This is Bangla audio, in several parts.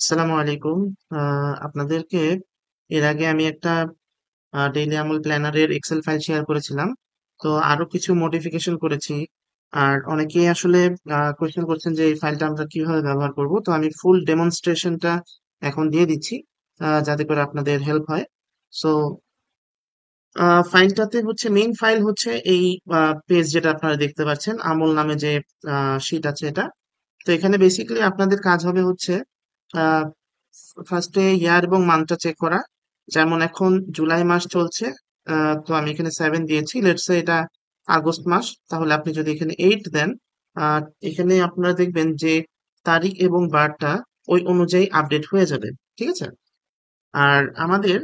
আসসালামু আলাইকুম। আপনাদেরকে এর আগে আমি একটা ডেইলি আমল প্ল্যানারের এক্সেল ফাইল শেয়ার করেছিলাম। তো আরো কিছু মডিফিকেশন করেছি। আর অনেকেই আসলে কোয়েশ্চেন করছেন যে এই ফাইলটা আমরা কিভাবে ব্যবহার করব। তো আমি ফুল ডেমনস্ট্রেশনটা এখন দিয়ে দিচ্ছি, যাতে করে আপনাদের হেল্প হয়। সো ফাইলটাতে হচ্ছে, মেইন ফাইল হচ্ছে এই পেজ যেটা আপনারা দেখতে পাচ্ছেন, আমল নামে যে শিট আছে এটা। তো এখানে বেসিক্যালি আপনাদের কাজ হবে হচ্ছে ফার্স্টে ইয়ার এবং মান্থটা চেক করা। যেমন এখন জুলাই মাস চলছে, তো আমি এখানে 7 দিয়েছি, লেটস সে এটা আগস্ট মাস। তাহলে আপনি যদি এখানে 8 দেন, আহ, এখানে আপনারা দেখবেন যে তারিখ এবং বারটা ওই অনুযায়ী আপডেট হয়ে যাবে। ঠিক আছে। আর আমাদের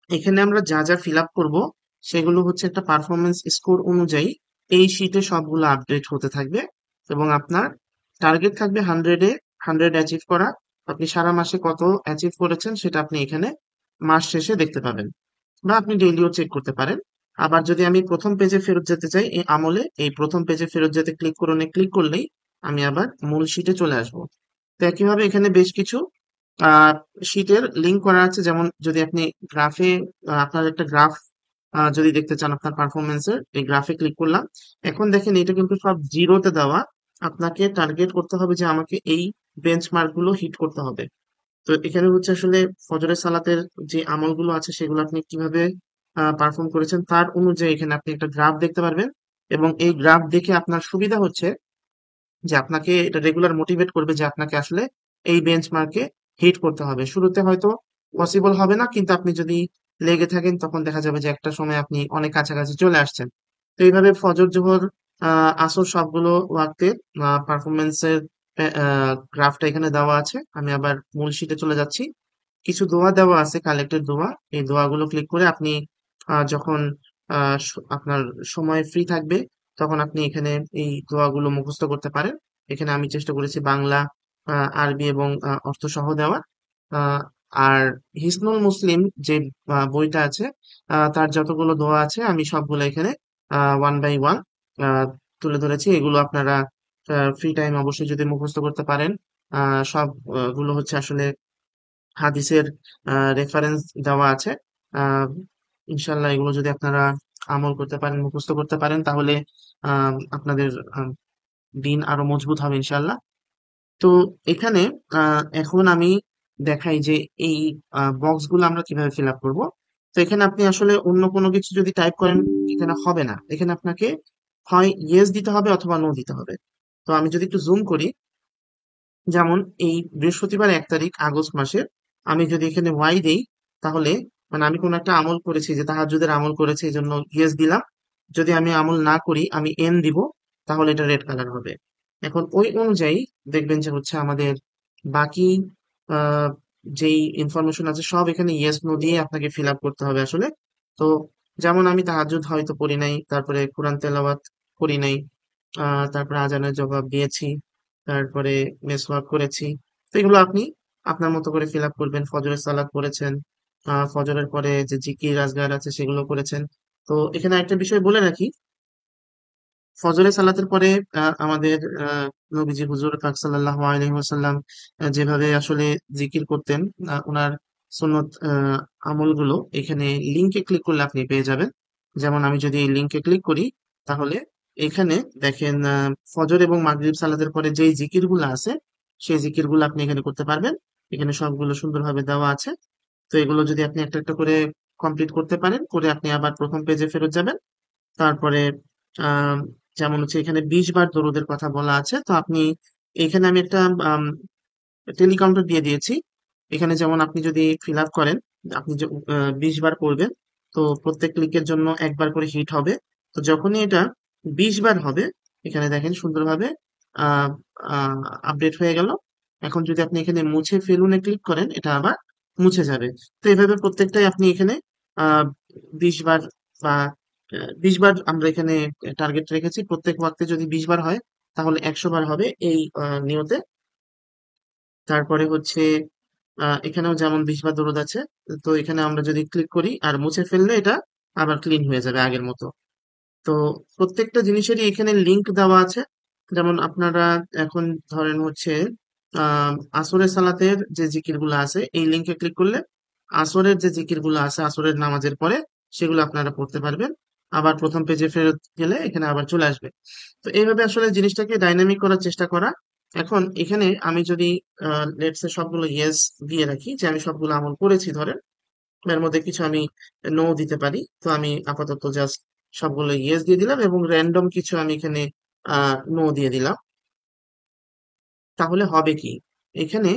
এখানে আমরা যা যা ফিল আপ করবো সেগুলো হচ্ছে একটা পারফরমেন্স স্কোর অনুযায়ী এই শীটে সবগুলো আপডেট হতে থাকবে। এবং আপনার টার্গেট থাকবে 100-এ 100 অ্যাচিভ করা। আপনি সারা মাসে কত অ্যাচিভ করেছেন সেটা আপনি এখানে মাস শেষে দেখতে পাবেন, বা আপনি ডেইলিও চেক করতে পারেন। আবার যদি আমি প্রথম পেজে ফেরত যেতে চাই, এই আমলে এই প্রথম পেজে ফেরত যেতে ক্লিক করলেই আমি আবার মূল শীটে চলে আসবো। তো একইভাবে এখানে বেশ কিছু শীটের লিঙ্ক করা আছে। যেমন যদি আপনি গ্রাফে, আপনার একটা গ্রাফ যদি দেখতে চান আপনার পারফরমেন্সের, এই গ্রাফে ক্লিক করলাম। এখন দেখেন এটা কিন্তু সব জিরোতে দেওয়া। আপনাকে টার্গেট করতে হবে যে আমাকে এই বেঞ্চমার্ক গুলো হিট করতে হবে। তো এখানে হচ্ছে আসলে ফজরের সালাতের যে আমলগুলো আছে সেগুলো আপনি কিভাবে পারফর্ম করেছেন তার অনুযায়ী এখানে আপনি একটা গ্রাফ দেখতে পারবেন। এবং এই গ্রাফ দেখে আপনার সুবিধা হচ্ছে যে আপনাকে এটা রেগুলার মোটিভেট করবে যে আপনাকে আসলে এই বেঞ্চমার্কে হিট করতে হবে। শুরুতে হয়তো পসিবল হবে না, কিন্তু আপনি যদি লেগে থাকেন তখন দেখা যাবে যে একটা সময় আপনি অনেক কাছাকাছি চলে আসছেন। তো এইভাবে ফজর, জোহর, আসর সবগুলো ওয়াক্তের পারফরমেন্সের গ্রাফটা এখানে দেওয়া আছে। আমি আবার মূল শিটে চলে যাচ্ছি। কিছু দোয়া দেওয়া আছে, কালেক্টেড দোয়া। এই দোয়াগুলো ক্লিক করে আপনি যখন আপনার সময় ফ্রি থাকবে তখন আপনি এখানে এই দোয়াগুলো মুখস্থ করতে পারেন। এখানে আমি চেষ্টা করেছি বাংলা, আরবি এবং অর্থ সহ দেওয়া। আহ, আর হিসনুল মুসলিম যে বইটা আছে, তার যতগুলো দোয়া আছে আমি সবগুলো এখানে ওয়ান বাই ওয়ান তুলে ধরেছি। এগুলো আপনারা ফ্রি টাইম অবশ্যই যদি মুখস্থ করতে পারেন। সব গুলো হচ্ছে আসলে হাদিসের রেফারেন্স দেওয়া আছে। আহ ইনশাল্লাহ এগুলো যদি আপনারা আমল করতে পারেন, মুখস্থ করতে পারেন, তাহলে আপনাদের দিন আরো মজবুত হবে ইনশাল্লাহ। তো এখানে এখন আমি দেখাই যে এই বক্স গুলো আমরা কিভাবে ফিল আপ করবো। তো এখানে আপনি আসলে অন্য কোনো কিছু যদি টাইপ করেন এখানে হবে না। এখানে আপনাকে হয় ইয়েস দিতে হবে অথবা নো দিতে হবে। তো আমি যদি একটু জুম করি, যেমন এই বৃহস্পতিবার 1 তারিখ আগস্ট মাসের, আমি যদি এখানে ওয়াই দেই, তাহলে মানে আমি কোনো একটা আমল করেছি, যে তাহাজ্জুদের আমল করেছি, এই জন্য ইয়েস দিলাম। যদি আমি আমল না করি আমি এন দিব, তাহলে এটা রেড কালার হবে। এখন ওই অনুযায়ী দেখবেন যে হচ্ছে আমাদের বাকি আহ যেই ইনফরমেশন আছে সব এখানে ইয়েস নো দিয়ে আপনাকে ফিল আপ করতে হবে আসলে। তো যেমন আমি তাহাজ্জুদ হয়তো পড়ি নাই, তারপরে কোরআন তেলাওয়াত করি নাই, তারপরে আজানের জবাব দিয়েছি, তারপরে মেসওয়াক করেছি। তো এগুলো আপনি আপনার মতো করে ফিল আপ করবেন। ফজরের সালাত পড়েছেন, ফজরের পরে যে জিকির আজগার আছে সেগুলো করেছেন। তো এখানে একটা বিষয় বলে রাখি, ফজরের সালাতের পরে আমাদের নবীজি হুজুর পাক সাল্লাল্লাহু আলাইহি ওয়াসাল্লাম যেভাবে আসলে জিকির করতেন, ওনার সুন্নত আমলগুলো এখানে লিংকে ক্লিক করলে আপনি পেয়ে যাবেন। যেমন আমি যদি এই লিংকে ক্লিক করি, তাহলে এখানে দেখেন ফজর এবং মাগরিব সালাতের পরে যেই জিকিরগুলো আছে সেই জিকিরগুলো আপনি এখানে করতে পারবেন। এখানে সবগুলো সুন্দরভাবে দেওয়া আছে। তো এগুলো যদি আপনি একটা একটা করে কমপ্লিট করতে পারেন, করে আপনি আবার প্রথম পেজে ফেরত যাবেন। তারপরে আহ যেমন হচ্ছে এখানে 20 বার দরুদের কথা বলা আছে। তো আপনি এখানে আমি একটা টেলিকাউন্টার দিয়ে দিয়েছি। এখানে যেমন আপনি যদি ফিল আপ করেন, আপনি যে 20 বার করবেন, তো প্রত্যেক ক্লিকের জন্য একবার করে হিট হবে। তো যখনই এটা 20 বার হবে, এখানে দেখেন সুন্দরভাবে আহ আপডেট হয়ে গেল। এখন যদি আপনি এখানে মুছে ফেলুনে ক্লিক করেন, এটা আবার মুছে যাবে। তো এইভাবে প্রত্যেকটাই আপনি এখানে 20 বার বা 20 বার আমরা এখানে টার্গেট রেখেছি। প্রত্যেক ওয়াক্তে যদি 20 বার হয় তাহলে 100 বার হবে এই নিয়তে। তারপরে হচ্ছে এখানেও যেমন 20 বার দরুদ আছে। তো এখানে আমরা যদি ক্লিক করি আর মুছে ফেললে এটা আবার ক্লিন হয়ে যাবে আগের মতো। তো প্রত্যেকটা জিনিসেরই এখানে লিংক দেওয়া আছে। যেমন আপনারা এখন ধরেন হচ্ছে আসরের সালাতের যে জিকির গুলো আছে এই লিঙ্কে ক্লিক করলে আসরের যে জিকির গুলো আছে আসরের নামাজের পরে সেগুলো আপনারা পড়তে পারবেন। আবার প্রথম পেজে ফেরত গেলে এখানে আবার চলে আসবে। তো এইভাবে আসলে জিনিসটাকে ডাইনামিক করার চেষ্টা করা। এখন এখানে আমি যদি লেটস এ সবগুলো ইয়েস দিয়ে রাখি যে আমি সবগুলো আমল করেছি ধরেন, এর মধ্যে কিছু আমি নো দিতে পারি, তো আমি আপাতত জাস্ট সবগুলো ইয়েস দিয়ে দিলাম এবং র্যান্ডম কিছু আমি এখানে নো দিয়ে দিলাম। তাহলে হবে কি, এখানে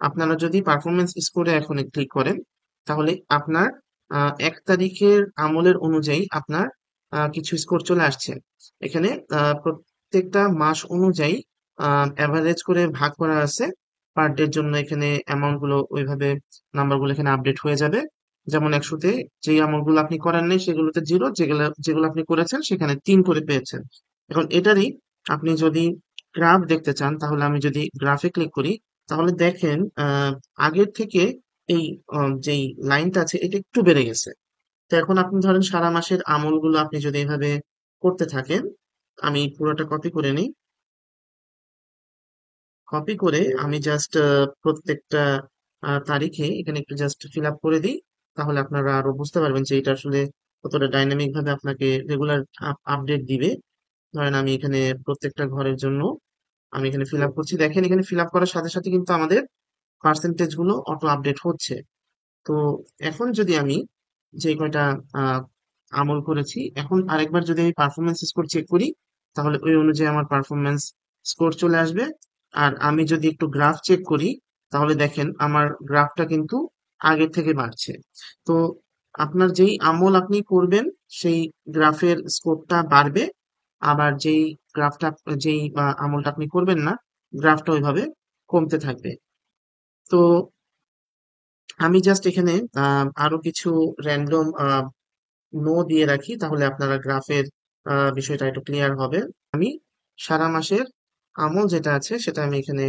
আপনারা যদি পারফরমেন্স স্কোরে এখন ক্লিক করেন তাহলে আপনার 1 তারিখের আমলের অনুযায়ী আপনার কিছু স্কোর চলে আসছে এখানে। প্রত্যেকটা মাস অনুযায়ী অ্যাভারেজ করে ভাগ করা আছে পার ডের জন্য। এখানে অ্যামাউন্ট গুলো ওইভাবে নাম্বার গুলো এখানে আপডেট হয়ে যাবে। যেমন 100-তে যে আমল গুলো আপনি করেন নাই সেগুলোতে 0, যেগুলো যেগুলো আপনি করেছেন সেখানে 3 করে পেয়েছেন। এখন এটারই আপনি যদি গ্রাফ দেখতে চান তাহলে আমি যদি গ্রাফে ক্লিক করি তাহলে দেখেন আগের থেকে এই যেই লাইনটা আছে এটা একটু বেড়ে গেছে। তো এখন আপনি ধরেন সারা মাসের আমলগুলো আপনি যদি এভাবে করতে থাকেন, আমি পুরোটা কপি করে নিই। কপি করে আমি জাস্ট প্রত্যেকটা তারিখে এখানে একটু জাস্ট ফিল আপ করে দিই। তাহলে আপনারা আরো বুঝতে পারবেন যে এটা আসলে কতটা ডাইনামিক ভাবে আপনাকে রেগুলার আপডেট দিবে। ধরেন আমি এখানে প্রত্যেকটা ঘরের জন্য আমি এখানে ফিল আপ করছি, দেখেন এখানে ফিল আপ করার সাথে সাথে কিন্তু আমাদের পার্সেন্টেজ গুলো অটো আপডেট হচ্ছে। তো এখন যদি আমি যে কয়টা আহ, আমল করেছি এখন আরেকবার যদি আমি পারফরমেন্স স্কোর চেক করি তাহলে ওই অনুযায়ী আমার পারফরমেন্স স্কোর চলে আসবে। আর আমি যদি একটু গ্রাফ চেক করি তাহলে দেখেন আমার গ্রাফটা কিন্তু আগের থেকে বাড়ছে। তো আপনার যেই আমল আপনি করবেন সেই গ্রাফের স্কোরটা বাড়বে, আবার যেই গ্রাফটা যেই আমলটা আপনি করবেন না গ্রাফটা ওইভাবে কমতে থাকবে। তো আমি জাস্ট এখানে আরো কিছু র্যান্ডম নো দিয়ে রাখি তাহলে আপনারা গ্রাফের বিষয়টা একটু ক্লিয়ার হবে। আমি সারা মাসের আমল যেটা আছে সেটা আমি এখানে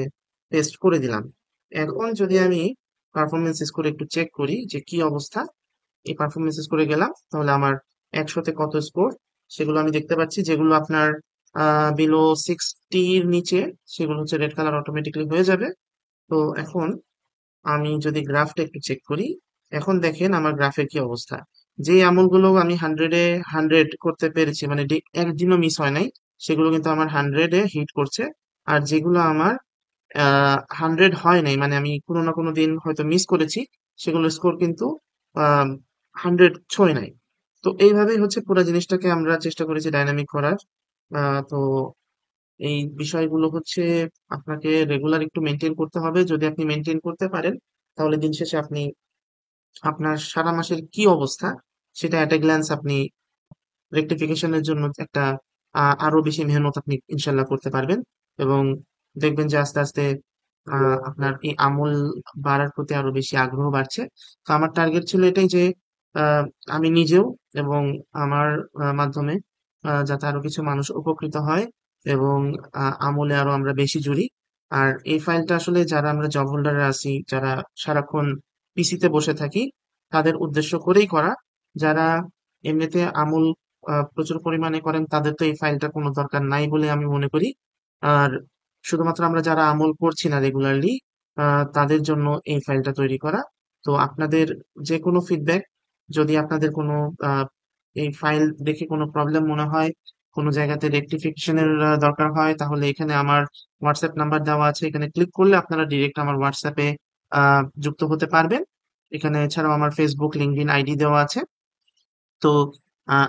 পেস্ট করে দিলাম। এখন যদি আমি পারফরমেন্স স্কোর একটু চেক করি যে কি অবস্থা, এই পারফরমেন্স স্কোরে গেলাম তাহলে আমার 100-তে কত স্কোর সেগুলো আমি দেখতে পাচ্ছি। যেগুলো আপনার বিলো 60-র নিচে সেগুলো হচ্ছে রেড কালার অটোমেটিকলি হয়ে যাবে। তো এখন আমি যদি গ্রাফটা একটু চেক করি এখন দেখেন আমার গ্রাফের কি অবস্থা। যে আমলগুলো আমি 100-এ 100 করতে পেরেছি মানে একদিনও মিস হয় নাই সেগুলো কিন্তু আমার 100-এ হিট করছে। আর যেগুলো আমার 100 হয় নাই মানে আমি কোনো না কোনো দিন হয়তো মিস করেছি সেগুলোর স্কোর কিন্তু 100 ছোঁয় নাই। তো এইভাবেই হচ্ছে পুরো জিনিসটাকে আমরা চেষ্টা করেছি ডাইনামিক করার। তো এই বিষয়গুলো হচ্ছে আপনাকে রেগুলার একটু মেনটেন করতে হবে। যদি আপনি মেনটেন করতে পারেন তাহলে দিন শেষে আপনি আপনার সারা মাসের কি অবস্থা সেটা এট এ গ্ল্যান্স আপনি রেকটিফিকেশনের জন্য একটা আরো বেশি মেহনত আপনি ইনশাল্লাহ করতে পারবেন। এবং দেখবেন যে আস্তে আস্তে আপনার এই আমল বাড়ার প্রতি আরো বেশি আগ্রহ বাড়ছে। তো আমার টার্গেট ছিল এটাই যে আহ, আমি নিজেও এবং আমার মাধ্যমে যাতে আরো কিছু মানুষ উপকৃত হয় এবং আমলে আরো আমরা বেশি জুড়ি। আর এই ফাইলটা আসলে যারা আমরা জব হোল্ডাররা আছি যারা সারাক্ষণ পিসিতে বসে থাকি তাদের উদ্দেশ্য করেই করা। যারা এমনিতে আমল প্রচুর পরিমাণে করেন তাদের তো এই ফাইলটা কোনো দরকার নাই বলে আমি মনে করি। আর শুধুমাত্র আমরা যারা আমল করছি না রেগুলারলি তাদের জন্য এই ফাইলটা তৈরি করা। তো আপনাদের যে কোনো ফিডব্যাক, যদি আপনাদের কোনো আহ, এই ফাইল দেখে কোনো প্রবলেম মনে হয়, কোনো জায়গাতে রেকটিফিকেশনের দরকার হয় তাহলে এখানে আমার হোয়াটসঅ্যাপ নাম্বার দেওয়া আছে, এখানে ক্লিক করলে আপনারা ডিরেক্ট আমার হোয়াটসঅ্যাপে যুক্ত হতে পারবেন। এখানে এছাড়াও আমার ফেসবুক লিঙ্কডইন আইডি দেওয়া আছে। তো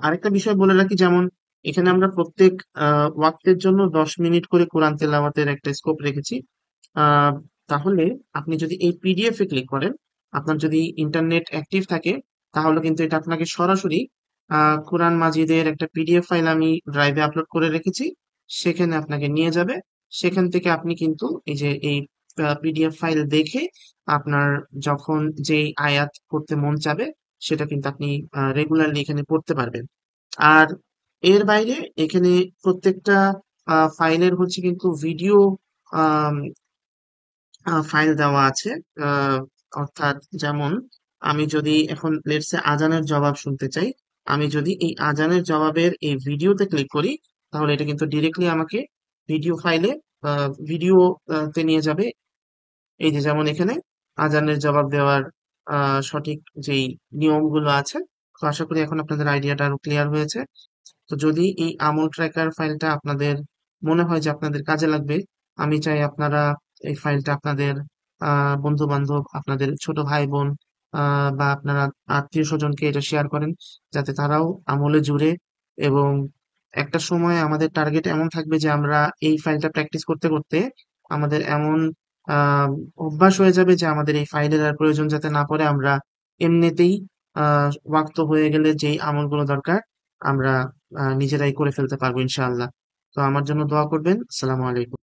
আরেকটা বিষয় বলে রাখি, যেমন এখানে আমরা প্রত্যেক ওয়াক্তের জন্য 10 মিনিট করে কোরআন তেলাওয়াতের একটা স্কোপ রেখেছি। আহ, তাহলে আপনি যদি এই পিডিএফ এ ক্লিক করেন, আপনার যদি ইন্টারনেট অ্যাক্টিভ থাকে তাহলে কিন্তু এটা আপনাকে সরাসরি কোরআন মাজিদের একটা পিডিএফ ফাইল আমি ড্রাইভে আপলোড করে রেখেছি সেখানে আপনাকে নিয়ে যাবে। সেখান থেকে আপনি কিন্তু এই যে এই পিডিএফ ফাইল দেখে আপনার যখন যেই আয়াত পড়তে মন চাবে সেটা কিন্তু আপনি রেগুলারলি এখানে পড়তে পারবেন। আর এর বাইরে এখানে প্রত্যেকটা ফাইলের হচ্ছে কিন্তু ভিডিও ফাইল দেওয়া আছে। আহ, অর্থাৎ যেমন আমি যদি এখন লেটসে আজানের জবাব শুনতে চাই, আমি যদি এই আজানের জবাবের এই ভিডিওতে ক্লিক করি তাহলে এটা কিন্তু ডিরেক্টলি আমাকে ভিডিও ফাইলে ভিডিও তে নিয়ে যাবে। এই যে যেমন এখানে আজানের জবাব দেওয়ার সঠিক যেই নিয়মগুলো আছে। তো আশা করি এখন আপনাদের আইডিয়াটা আরো ক্লিয়ার হয়েছে। তো যদি এই আমল ট্র্যাকার ফাইলটা আপনাদের মনে হয় যে আপনাদের কাজে লাগবে, আমি চাই আপনারা এই ফাইলটা আপনাদের বন্ধু বান্ধব, আপনাদের ছোট ভাই বোন বা আপনারা আত্মীয় স্বজনকে এটা শেয়ার করেন, যাতে তারাও আমলে জুড়ে। এবং একটা সময় আমাদের টার্গেট এমন থাকবে যে আমরা এই ফাইলটা প্র্যাকটিস করতে করতে আমাদের এমন আহ অভ্যাস হয়ে যাবে যে আমাদের এই ফাইলের আর প্রয়োজন যাতে না পড়ে, আমরা এমনিতেই ওয়াক্ত হয়ে গেলে যেই আমলগুলো দরকার আমরা নিজেরাই করে ফেলতে পারবো ইনশাআল্লাহ। তো আমার জন্য দোয়া করবেন। আসসালামু আলাইকুম।